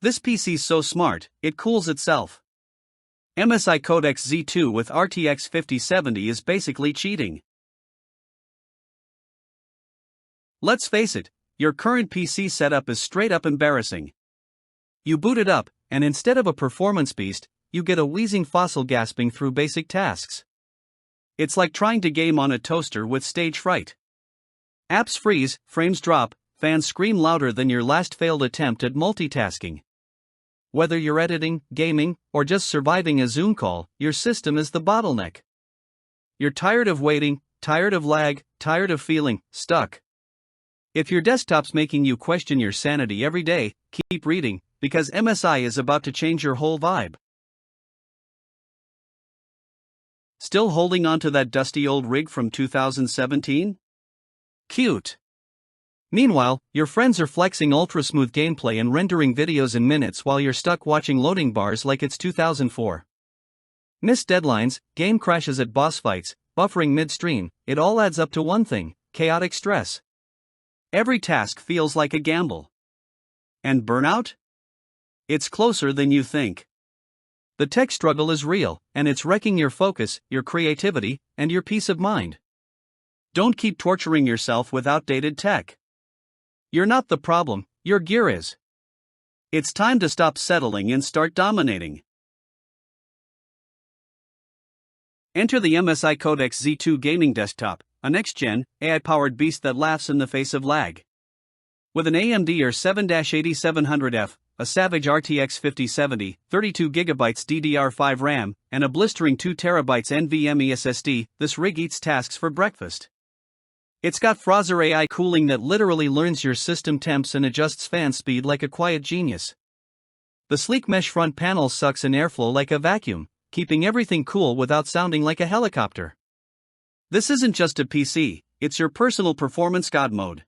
This PC's so smart, it cools itself. MSI Codex Z2 with RTX 5070 is basically cheating. Let's face it, your current PC setup is straight up embarrassing. You boot it up, and instead of a performance beast, you get a wheezing fossil gasping through basic tasks. It's like trying to game on a toaster with stage fright. Apps freeze, frames drop, fans scream louder than your last failed attempt at multitasking. Whether you're editing, gaming, or just surviving a Zoom call, your system is the bottleneck. You're tired of waiting, tired of lag, tired of feeling stuck. If your desktop's making you question your sanity every day, keep reading, because MSI is about to change your whole vibe. Still holding on to that dusty old rig from 2017? Cute. Meanwhile, your friends are flexing ultra-smooth gameplay and rendering videos in minutes while you're stuck watching loading bars like it's 2004. Missed deadlines, game crashes at boss fights, buffering midstream, it all adds up to one thing: chaotic stress. Every task feels like a gamble. And burnout? It's closer than you think. The tech struggle is real, and it's wrecking your focus, your creativity, and your peace of mind. Don't keep torturing yourself with outdated tech. You're not the problem, your gear is. It's time to stop settling and start dominating. Enter the MSI Codex Z2 gaming desktop, a next-gen, AI-powered beast that laughs in the face of lag. With an AMD R7-8700F, a savage RTX 5070, 32GB DDR5 RAM, and a blistering 2TB NVMe SSD, this rig eats tasks for breakfast. It's got Frozr AI cooling that literally learns your system temps and adjusts fan speed like a quiet genius. The sleek mesh front panel sucks in airflow like a vacuum, keeping everything cool without sounding like a helicopter. This isn't just a PC, it's your personal performance god mode.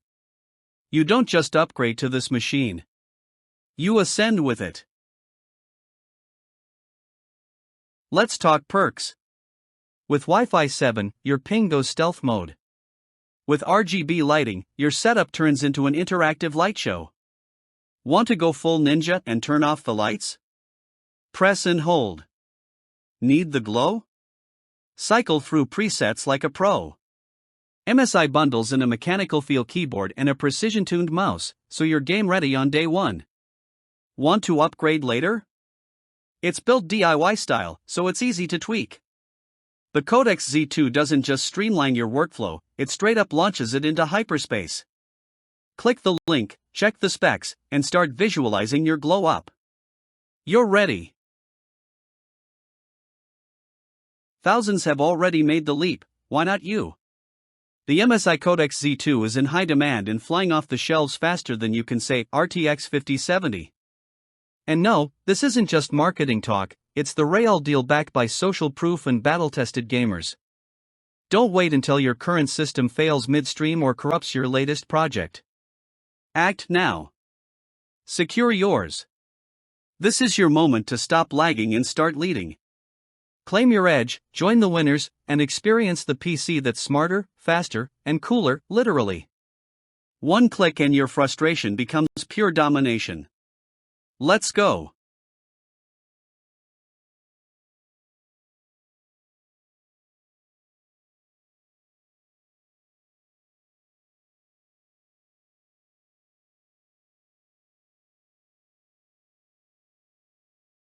You don't just upgrade to this machine. You ascend with it. Let's talk perks. With Wi-Fi 7, your ping goes stealth mode. With RGB lighting, your setup turns into an interactive light show. Want to go full ninja and turn off the lights? Press and hold. Need the glow? Cycle through presets like a pro. MSI bundles in a mechanical feel keyboard and a precision-tuned mouse, so you're game ready on day one. Want to upgrade later? It's built DIY style, so it's easy to tweak. The Codex Z2 doesn't just streamline your workflow, it straight up launches it into hyperspace. Click the link, check the specs, and start visualizing your glow up. You're ready. Thousands have already made the leap, why not you? The MSI Codex Z2 is in high demand and flying off the shelves faster than you can say RTX 5070. And no, this isn't just marketing talk, it's the real deal backed by social proof and battle-tested gamers. Don't wait until your current system fails midstream or corrupts your latest project. Act now. Secure yours. This is your moment to stop lagging and start leading. Claim your edge, join the winners, and experience the PC that's smarter, faster, and cooler, literally. One click and your frustration becomes pure domination. Let's go.